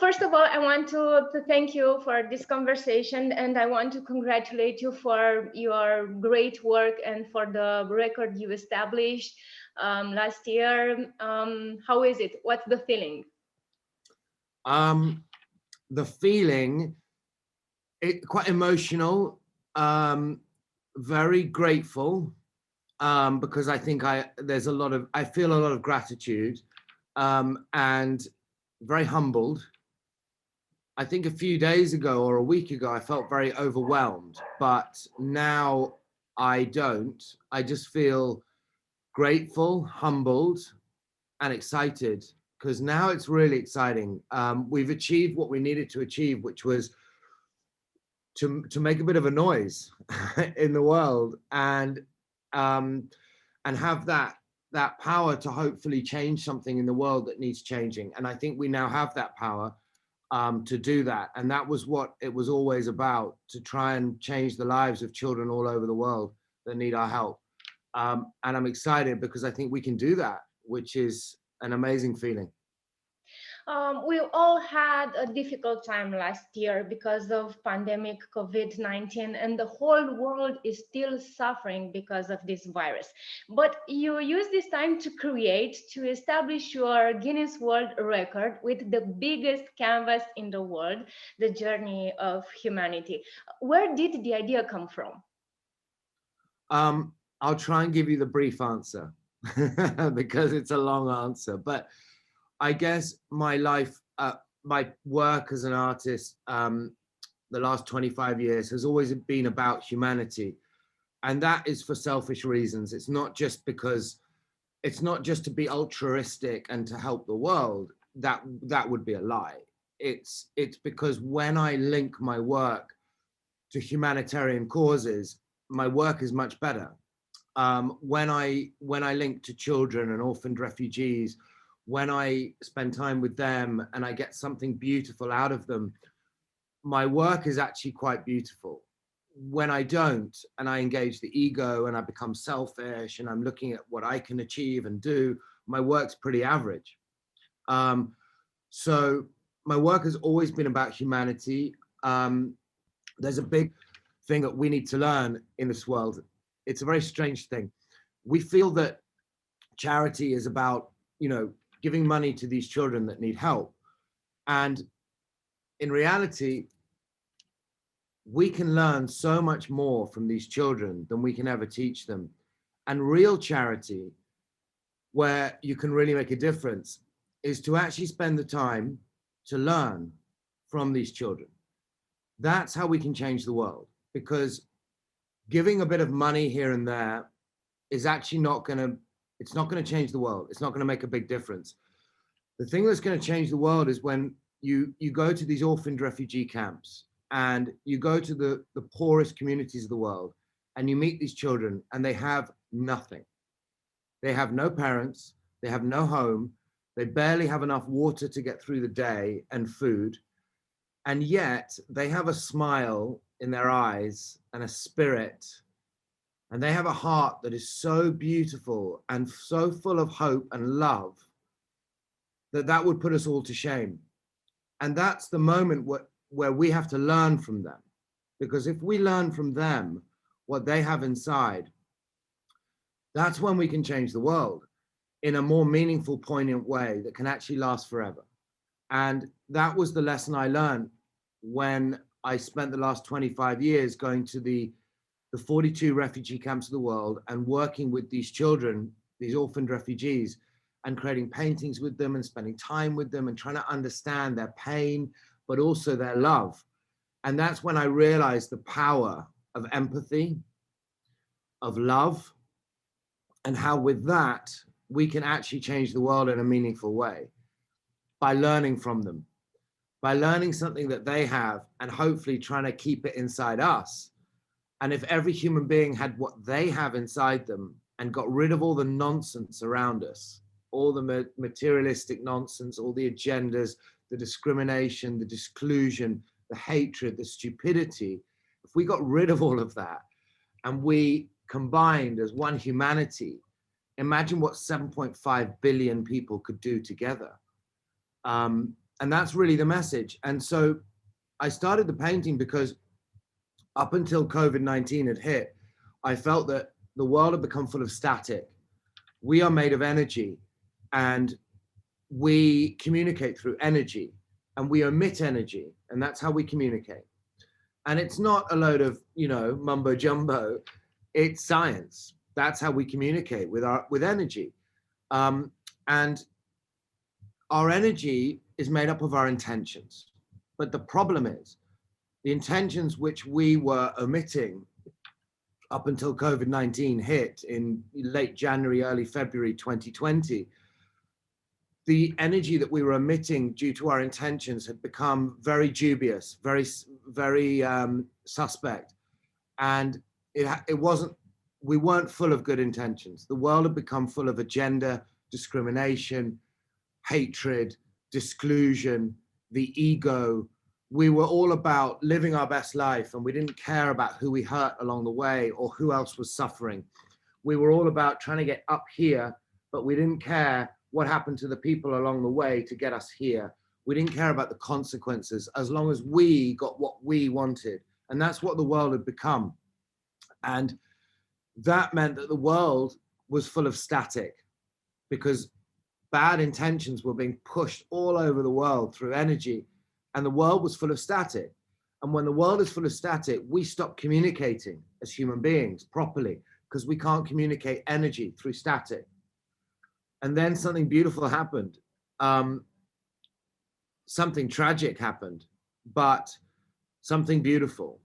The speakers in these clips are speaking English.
First of all, I want to thank you for this conversation, and I want to congratulate you for your great work and for the record you established last year. How is it? What's the feeling? The feeling, quite emotional, very grateful, because I think I feel a lot of gratitude, and very humbled. I think a few days ago or a week ago, I felt very overwhelmed, but now I don't. I just feel grateful, humbled, and excited, because now it's really exciting. We've achieved what we needed to achieve, which was to make a bit of a noise in the world, and have that power to hopefully change something in the world that needs changing. And I think we now have that power to do that. And that was what it was always about, to try and change the lives of children all over the world that need our help. And I'm excited because I think we can do that, which is an amazing feeling. We all had a difficult time last year because of pandemic COVID-19, and the whole world is still suffering because of this virus. But you use this time to establish your Guinness World Record with the biggest canvas in the world, the journey of humanity. Where did the idea come from? I'll try and give you the brief answer because it's a long answer, but I guess my life, my work as an artist, the last 25 years has always been about humanity. And that is for selfish reasons. It's not just to be altruistic and to help the world. That would be a lie. It's because when I link my work to humanitarian causes, my work is much better. When I link to children and orphaned refugees, when I spend time with them and I get something beautiful out of them, my work is actually quite beautiful. When I don't, and I engage the ego and I become selfish and I'm looking at what I can achieve and do, my work's pretty average. So my work has always been about humanity. There's a big thing that we need to learn in this world. It's a very strange thing. We feel that charity is about, giving money to these children that need help. And in reality, we can learn so much more from these children than we can ever teach them. And real charity, where you can really make a difference, is to actually spend the time to learn from these children. That's how we can change the world, because giving a bit of money here and there is actually not going to change the world. It's not going to make a big difference. The thing that's going to change the world is when you go to these orphaned refugee camps and you go to the poorest communities of the world and you meet these children and they have nothing. They have no parents, they have no home, they barely have enough water to get through the day and food. And yet they have a smile in their eyes and a spirit, and they have a heart that is so beautiful and so full of hope and love that would put us all to shame. And that's the moment where we have to learn from them. Because if we learn from them what they have inside, that's when we can change the world in a more meaningful, poignant way that can actually last forever. And that was the lesson I learned when I spent the last 25 years going to the 42 refugee camps of the world and working with these children, these orphaned refugees, and creating paintings with them and spending time with them and trying to understand their pain, but also their love. And that's when I realized the power of empathy, of love, and how with that, we can actually change the world in a meaningful way by learning from them, by learning something that they have and hopefully trying to keep it inside us. And if every human being had what they have inside them and got rid of all the nonsense around us, all the materialistic nonsense, all the agendas, the discrimination, the disclusion, the hatred, the stupidity, if we got rid of all of that and we combined as one humanity, imagine what 7.5 billion people could do together. that's really the message. And so I started the painting because up until COVID-19 had hit, I felt that the world had become full of static. We are made of energy, and we communicate through energy, and we emit energy, and that's how we communicate. And it's not a load of, mumbo jumbo, it's science. That's how we communicate with energy. And our energy is made up of our intentions. But the problem is, the intentions which we were omitting up until COVID-19 hit in late January, early February 2020, the energy that we were emitting due to our intentions had become very dubious, very suspect. And it wasn't, we weren't full of good intentions. The world had become full of agenda, discrimination, hatred, disclusion, the ego. We were all about living our best life, and we didn't care about who we hurt along the way or who else was suffering. We were all about trying to get up here, but we didn't care what happened to the people along the way to get us here. We didn't care about the consequences as long as we got what we wanted. And that's what the world had become. And that meant that the world was full of static, because bad intentions were being pushed all over the world through energy, and the world was full of static. And when the world is full of static, we stop communicating as human beings properly, because we can't communicate energy through static. And then something beautiful happened. Something tragic happened, but something beautiful.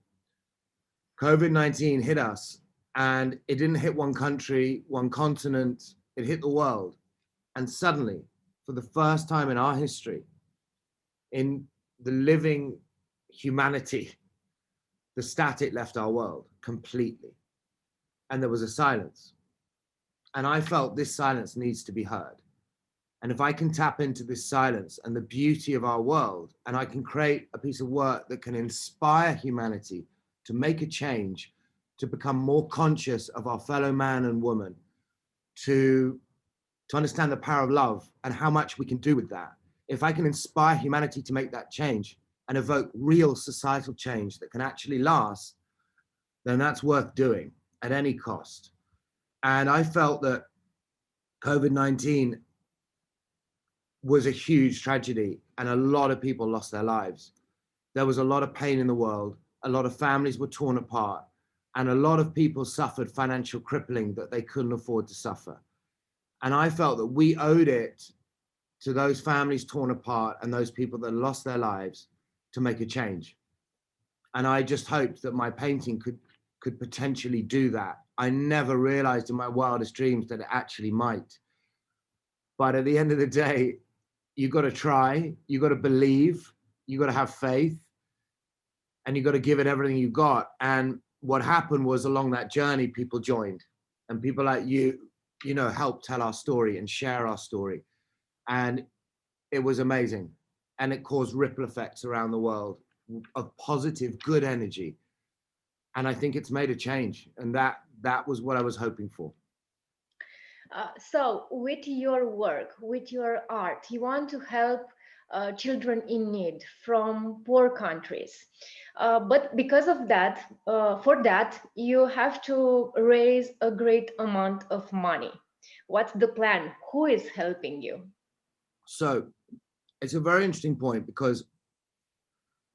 COVID-19 hit us, and it didn't hit one country, one continent, it hit the world. And suddenly, for the first time in our history, in the living humanity, the static left our world completely. And there was a silence. And I felt this silence needs to be heard. And if I can tap into this silence and the beauty of our world, and I can create a piece of work that can inspire humanity to make a change, to become more conscious of our fellow man and woman, to understand the power of love and how much we can do with that. If I can inspire humanity to make that change and evoke real societal change that can actually last, then that's worth doing at any cost. And I felt that COVID-19 was a huge tragedy, and a lot of people lost their lives. There was a lot of pain in the world. A lot of families were torn apart, and a lot of people suffered financial crippling that they couldn't afford to suffer. And I felt that we owed it to those families torn apart and those people that lost their lives to make a change. And I just hoped that my painting could potentially do that. I never realized in my wildest dreams that it actually might. But at the end of the day, you got to try, you got to believe, you got to have faith, and you got to give it everything you got. And what happened was, along that journey, people joined, and people like you helped tell our story and share our story. And it was amazing. And it caused ripple effects around the world of positive, good energy. And I think it's made a change. And that was what I was hoping for. So with your work, with your art, you want to help children in need from poor countries. But because of that, for that, you have to raise a great amount of money. What's the plan? Who is helping you? So it's a very interesting point, because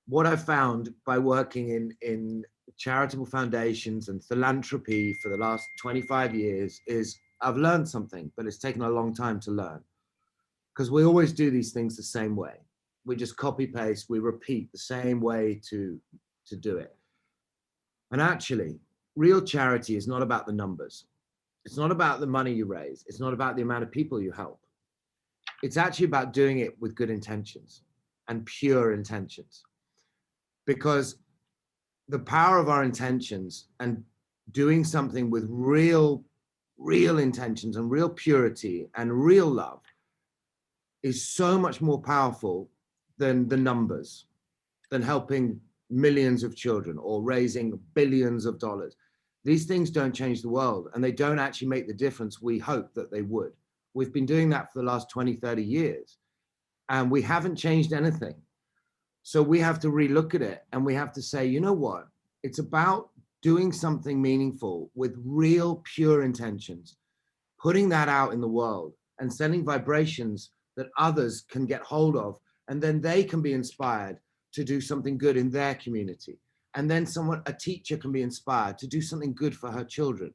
what I've found by working in charitable foundations and philanthropy for the last 25 years is I've learned something, but it's taken a long time to learn, because we always do these things the same way. We just copy paste, we repeat the same way to do it. And actually, real charity is not about the numbers. It's not about the money you raise. It's not about the amount of people you help. It's actually about doing it with good intentions and pure intentions. Because the power of our intentions and doing something with real intentions and real purity and real love is so much more powerful than the numbers, than helping millions of children or raising billions of dollars. These things don't change the world, and they don't actually make the difference we hope that they would. We've been doing that for the last 20, 30 years. and we haven't changed anything. So we have to relook at it, and we have to say, you know what? It's about doing something meaningful with real, pure intentions, putting that out in the world and sending vibrations that others can get hold of, and then they can be inspired to do something good in their community. And then a teacher can be inspired to do something good for her children.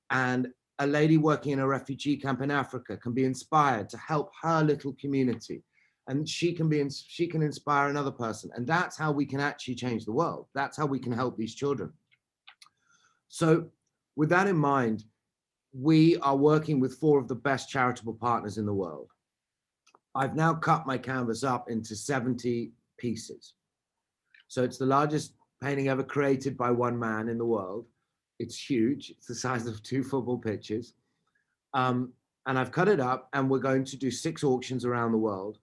And a lady working in a refugee camp in Africa can be inspired to help her little community. And she can inspire another person. And that's how we can actually change the world. That's how we can help these children. So with that in mind, we are working with 4 of the best charitable partners in the world. I've now cut my canvas up into 70 pieces. So it's the largest painting ever created by one man in the world. It's huge. It's the size of 2 football pitches. And I've cut it up, and we're going to do 6 auctions around the world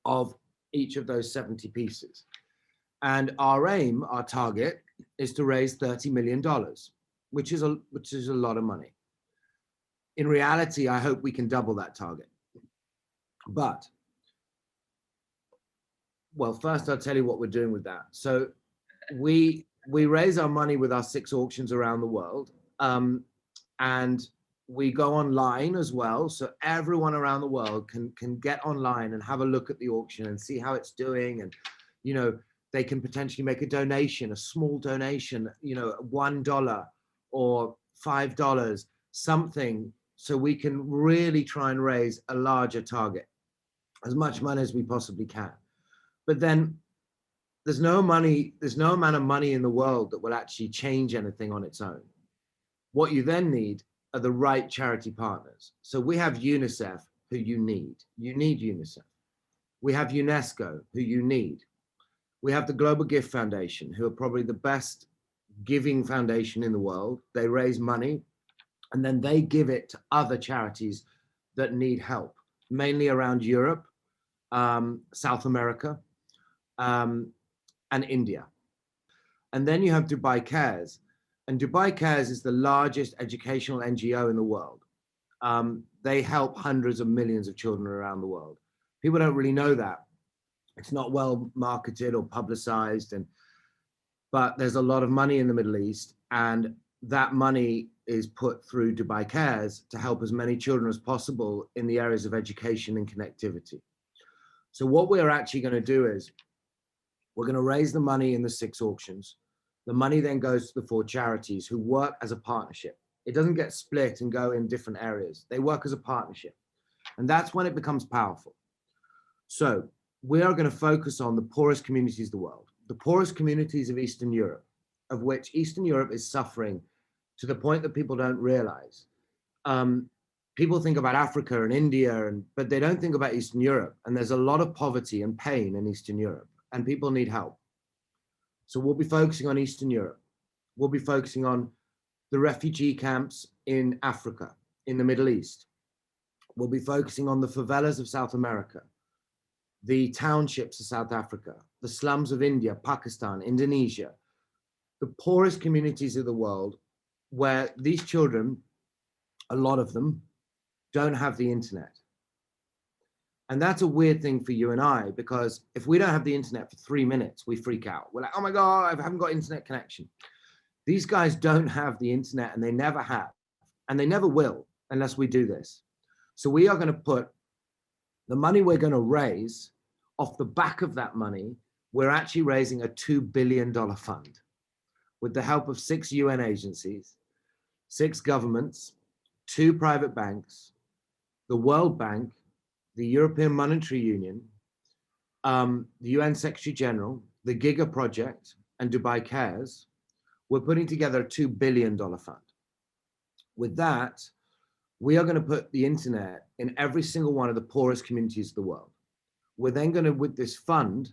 of each of those 70 pieces. And our aim, our target, is to raise $30 million, which is a lot of money. In reality, I hope we can double that target. But, well, first I'll tell you what we're doing with that. So we raise our money with our 6 auctions around the world, and we go online as well. So everyone around the world can get online and have a look at the auction and see how it's doing. And, you know, they can potentially make a donation, a small donation, you know, $1 or $5, something, so we can really try and raise a larger target, as much money as we possibly can. But then there's no amount of money in the world that will actually change anything on its own. What you then need are the right charity partners. So we have UNICEF, who you need UNICEF. We have UNESCO, who you need. We have the Global Gift Foundation, who are probably the best giving foundation in the world. They raise money, and then they give it to other charities that need help, mainly around Europe, South America, and India. And then you have Dubai Cares. And Dubai Cares is the largest educational NGO in the world. They help hundreds of millions of children around the world. People don't really know that. It's not well marketed or publicized, but there's a lot of money in the Middle East, and that money is put through Dubai Cares to help as many children as possible in the areas of education and connectivity. So what we're actually going to do is we're going to raise the money in the 6 auctions. The money then goes to the 4 charities who work as a partnership. It doesn't get split and go in different areas. They work as a partnership. And that's when it becomes powerful. So we are going to focus on the poorest communities of the world, the poorest communities of Eastern Europe, of which Eastern Europe is suffering to the point that people don't realize. People think about Africa and India, but they don't think about Eastern Europe. And there's a lot of poverty and pain in Eastern Europe, and people need help. So we'll be focusing on Eastern Europe. We'll be focusing on the refugee camps in Africa, in the Middle East. We'll be focusing on the favelas of South America, the townships of South Africa, the slums of India, Pakistan, Indonesia, the poorest communities of the world, where these children, a lot of them, don't have the internet. And that's a weird thing for you and I, because if we don't have the internet for 3 minutes, we freak out. We're like, oh my God, I haven't got internet connection. These guys don't have the internet, and they never have, and they never will unless we do this. So we are going to put the money we're going to raise. Off the back of that money, we're actually raising a $2 billion fund with the help of 6 UN agencies, 6 governments, 2 private banks, the World Bank, the European Monetary Union, the UN Secretary General, the Giga Project, and Dubai Cares. We're putting together a $2 billion fund. With that, we are going to put the internet in every single one of the poorest communities of the world. We're then going to, with this fund,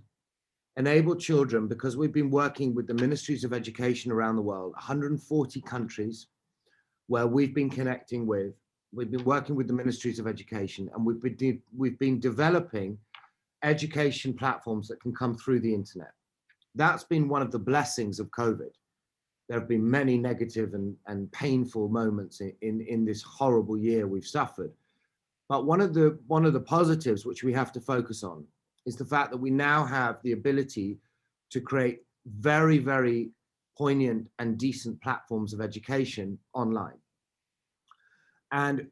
enable children, because we've been working with the ministries of education around the world, 140 countries where we've been connecting with. We've been working with the ministries of education, and we've been developing education platforms that can come through the internet. That's been one of the blessings of COVID. There have been many negative and painful moments in this horrible year we've suffered. But one of the positives which we have to focus on is the fact that we now have the ability to create very, very poignant and decent platforms of education online. And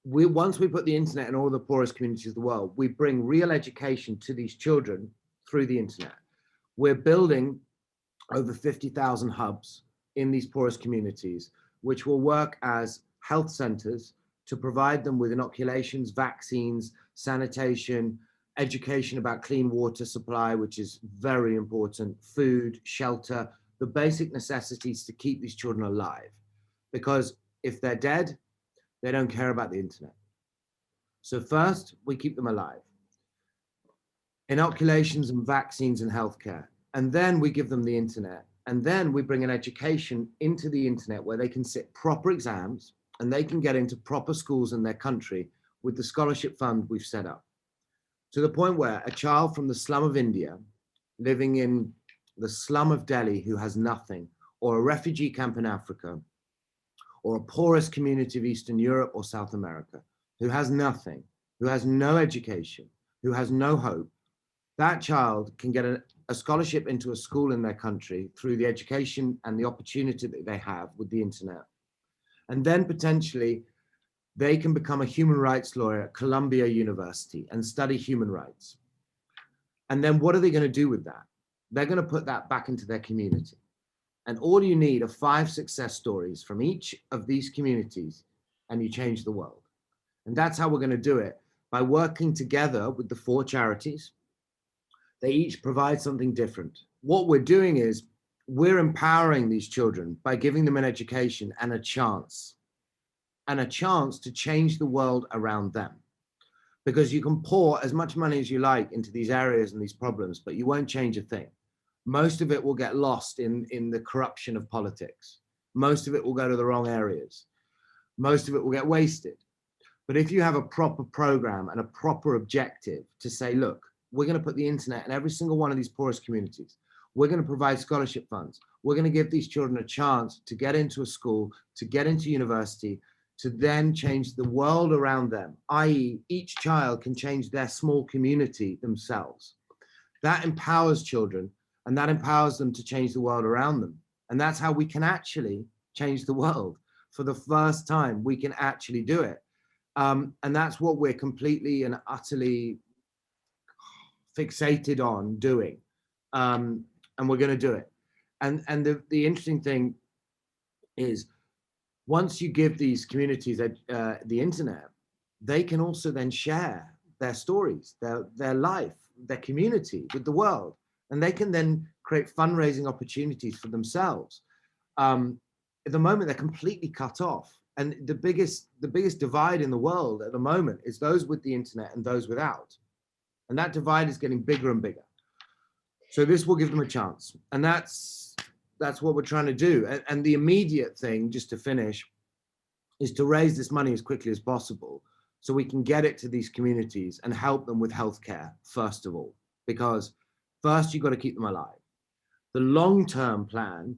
once we put the internet in all the poorest communities of the world, we bring real education to these children through the internet. We're building over 50,000 hubs in these poorest communities, which will work as health centers to provide them with inoculations, vaccines, sanitation, education about clean water supply, which is very important, food, shelter, the basic necessities to keep these children alive. Because if they're dead, they don't care about the internet. So first, we keep them alive. Inoculations and vaccines and healthcare. And then we give them the internet. And then we bring an education into the internet where they can sit proper exams and they can get into proper schools in their country with the scholarship fund we've set up. To the point where a child from the slum of India, living in the slum of Delhi who has nothing, or a refugee camp in Africa, or a poorest community of Eastern Europe or South America, who has nothing, who has no education, who has no hope, that child can get a scholarship into a school in their country through the education and the opportunity that they have with the internet. And then potentially they can become a human rights lawyer at Columbia University and study human rights. And then what are they going to do with that? They're going to put that back into their community. And all you need are 5 success stories from each of these communities, and you change the world. And that's how we're going to do it, by working together with the 4 charities. They each provide something different. What we're doing is we're empowering these children by giving them an education and a chance to change the world around them. Because you can pour as much money as you like into these areas and these problems, but you won't change a thing. Most of it will get lost in the corruption of politics. Most of it will go to the wrong areas. Most of it will get wasted. But if you have a proper program and a proper objective to say, look, we're going to put the internet in every single one of these poorest communities. We're going to provide scholarship funds. We're going to give these children a chance to get into a school, to get into university, to then change the world around them, i.e. each child can change their small community themselves. That empowers children, and that empowers them to change the world around them. And that's how we can actually change the world. For the first time, we can actually do it. And that's what we're completely and utterly fixated on doing. And we're going to do it. And the interesting thing is, once you give these communities the internet, they can also then share their stories, their life, their community with the world. And they can then create fundraising opportunities for themselves. At the moment, they're completely cut off. And the biggest divide in the world at the moment is those with the internet and those without. And that divide is getting bigger and bigger. So this will give them a chance. And that's what we're trying to do. And the immediate thing, just to finish, is to raise this money as quickly as possible so we can get it to these communities and help them with healthcare, first of all. Because first, you've got to keep them alive. The long-term plan,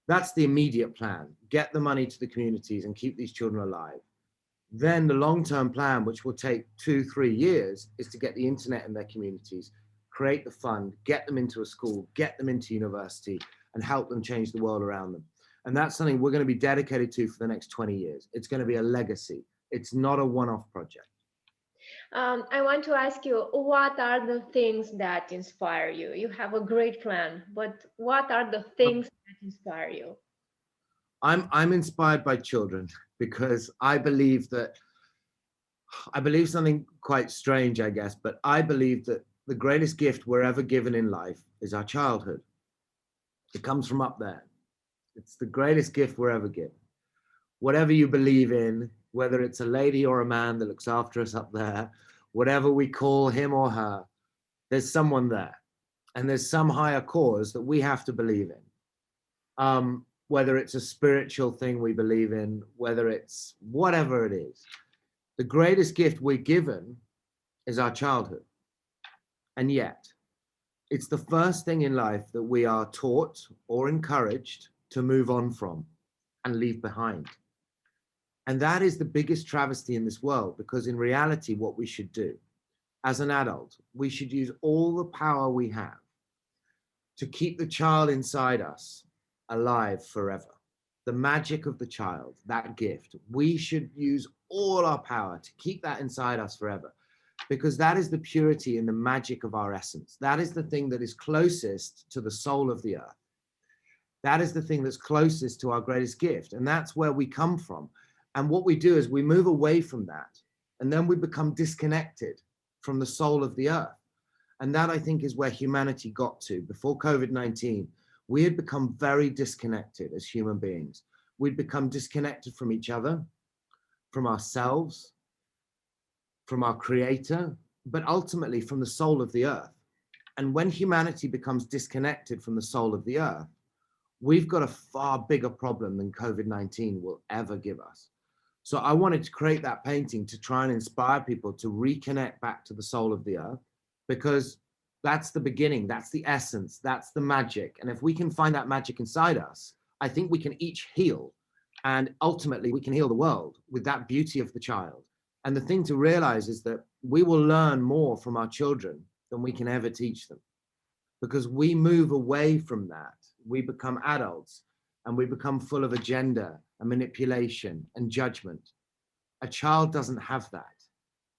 that's the immediate plan. Get the money to the communities and keep these children alive. Then the long-term plan, which will take 2-3 years, is to get the internet in their communities, create the fund, get them into a school, get them into university, and help them change the world around them. And that's something we're going to be dedicated to for the next 20 years. It's going to be a legacy. It's not a one-off project. I want to ask you, what are the things that inspire you? You have a great plan, but what are the things that inspire you? I'm inspired by children because I believe something quite strange, I guess, but I believe that the greatest gift we're ever given in life is our childhood. It comes from up there. It's the greatest gift we're ever given. Whatever you believe in, whether it's a lady or a man that looks after us up there, whatever we call him or her, there's someone there. And there's some higher cause that we have to believe in. Whether it's a spiritual thing we believe in, whether it's whatever it is. The greatest gift we're given is our childhood. And yet, it's the first thing in life that we are taught or encouraged to move on from and leave behind. And that is the biggest travesty in this world, because in reality, what we should do as an adult, we should use all the power we have to keep the child inside us alive forever. The magic of the child, that gift, we should use all our power to keep that inside us forever, because that is the purity and the magic of our essence. That is the thing that is closest to the soul of the earth. That is the thing that's closest to our greatest gift. And that's where we come from. And what we do is we move away from that, and then we become disconnected from the soul of the earth. And that, I think, is where humanity got to. Before COVID-19, we had become very disconnected as human beings. We'd become disconnected from each other, from ourselves, from our creator, but ultimately from the soul of the earth. And when humanity becomes disconnected from the soul of the earth, we've got a far bigger problem than COVID-19 will ever give us. So I wanted to create that painting to try and inspire people to reconnect back to the soul of the earth, because that's the beginning, that's the essence, that's the magic. And if we can find that magic inside us, I think we can each heal, and ultimately we can heal the world with that beauty of the child. And the thing to realize is that we will learn more from our children than we can ever teach them, because we move away from that. We become adults and we become full of agenda and manipulation and judgment. A child doesn't have that.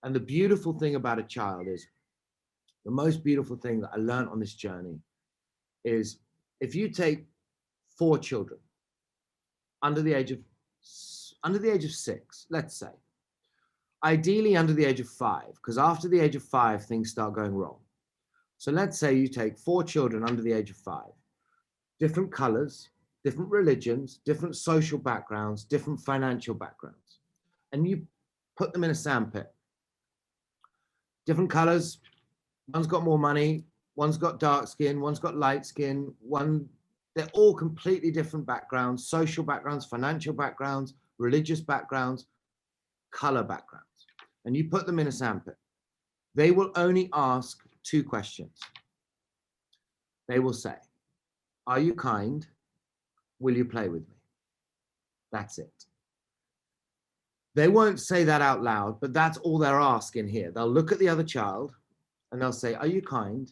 And the beautiful thing about a child is, the most beautiful thing that I learned on this journey is, if you take 4 children under the age of 6, let's say, ideally under the age of 5, because after the age of 5, things start going wrong. So let's say you take 4 children under the age of 5, different colors, different religions, different social backgrounds, different financial backgrounds, and you put them in a sandpit. Different colors, one's got more money, one's got dark skin, one's got light skin, they're all completely different backgrounds, social backgrounds, financial backgrounds, religious backgrounds, color backgrounds. And you put them in a sandpit. They will only ask 2 questions. They will say, "Are you kind? Will you play with me?" That's it. They won't say that out loud, but that's all they're asking here. They'll look at the other child and they'll say, "Are you kind?"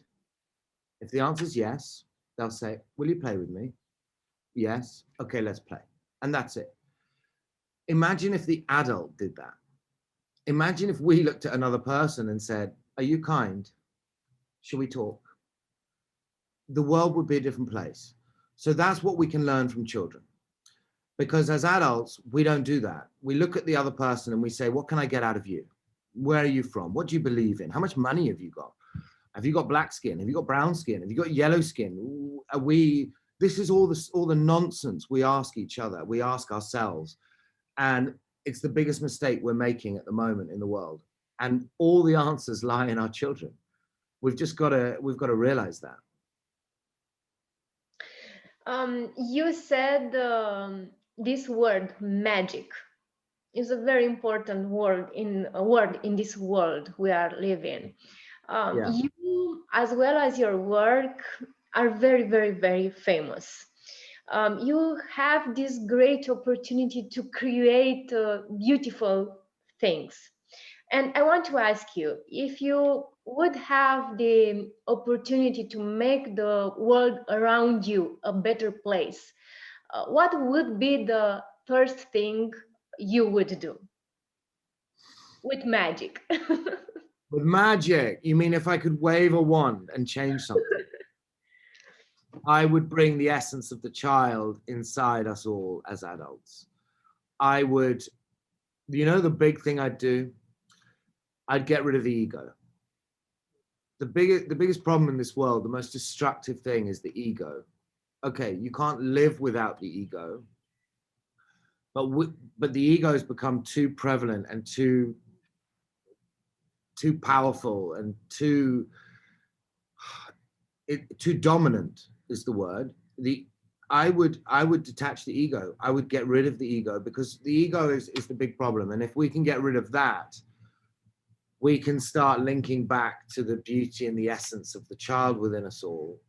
If the answer is yes, they'll say, "Will you play with me?" Yes. Okay, let's play. And that's it. Imagine if the adult did that. Imagine if we looked at another person and said, "Are you kind? Should we talk?" The world would be a different place. So that's what we can learn from children. Because as adults, we don't do that. We look at the other person and we say, "What can I get out of you? Where are you from? What do you believe in? How much money have you got? Have you got black skin? Have you got brown skin? Have you got yellow skin?" This is all the nonsense we ask each other, we ask ourselves. And it's the biggest mistake we're making at the moment in the world. And all the answers lie in our children. We've got to realize that. You said this word magic is a very important word in this world we are living. Yeah. You, as well as your work, are very, very, very famous. You have this great opportunity to create beautiful things. And I want to ask you, if you would have the opportunity to make the world around you a better place, what would be the first thing you would do with magic? With magic, you mean if I could wave a wand and change something? I would bring the essence of the child inside us all as adults. I would, the big thing I'd do? I'd get rid of the ego. The biggest problem in this world, the most destructive thing, is the ego. Okay, you can't live without the ego, but the ego has become too prevalent and too powerful and too dominant is the word. I would detach the ego. I would get rid of the ego, because the ego is the big problem. And if we can get rid of that, we can start linking back to the beauty and the essence of the child within us all.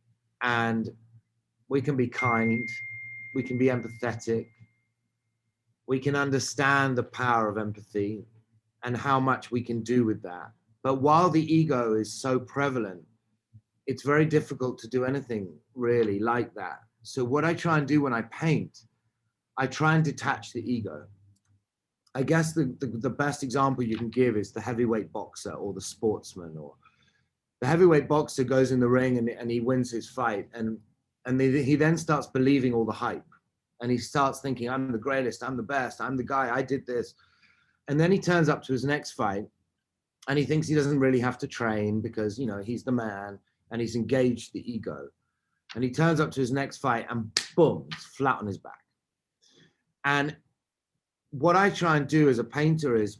And we can be kind, we can be empathetic, we can understand the power of empathy and how much we can do with that. But while the ego is so prevalent, it's very difficult to do anything really like that. So what I try and do when I paint, I try and detach the ego. I guess the best example you can give is the heavyweight boxer or the sportsman. Or the heavyweight boxer goes in the ring and he wins his fight, and he then starts believing all the hype, and he starts thinking, I'm the greatest, I'm the best, I'm the guy, I did this. And then he turns up to his next fight and he thinks he doesn't really have to train because, you know, he's the man, and he's engaged the ego. And he turns up to his next fight and boom, he's flat on his back. And what I try and do as a painter is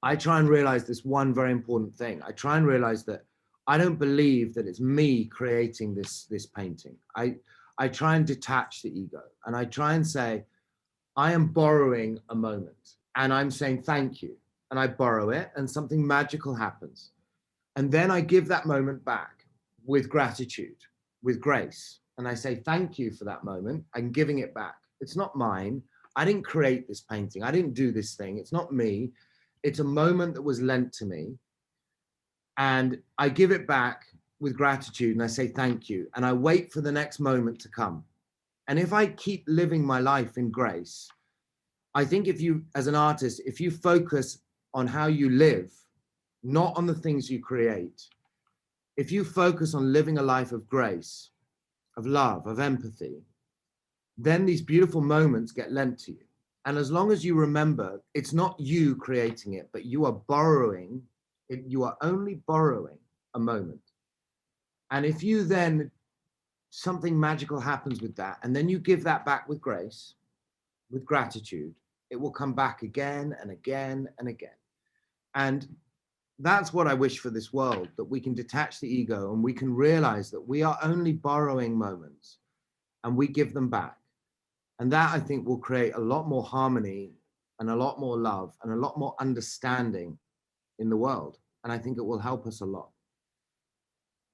I try and realize this one very important thing. I try and realize that I don't believe that it's me creating this painting. I try and detach the ego, and I try and say, I am borrowing a moment, and I'm saying thank you, and I borrow it, and something magical happens. And then I give that moment back with gratitude, with grace. And I say, thank you for that moment. I'm giving it back. It's not mine. I didn't create this painting. I didn't do this thing. It's not me. It's a moment that was lent to me. And I give it back with gratitude, and I say, thank you. And I wait for the next moment to come. And if I keep living my life in grace, I think if you, as an artist, if you focus on how you live, not on the things you create, if you focus on living a life of grace, of love, of empathy, then these beautiful moments get lent to you. And as long as you remember, it's not you creating it, but you are borrowing, you are only borrowing a moment. And if you then, something magical happens with that, and then you give that back with grace, with gratitude, it will come back again and again and again. And that's what I wish for this world, that we can detach the ego and we can realize that we are only borrowing moments and we give them back. And that, I think, will create a lot more harmony and a lot more love and a lot more understanding in the world. And I think it will help us a lot.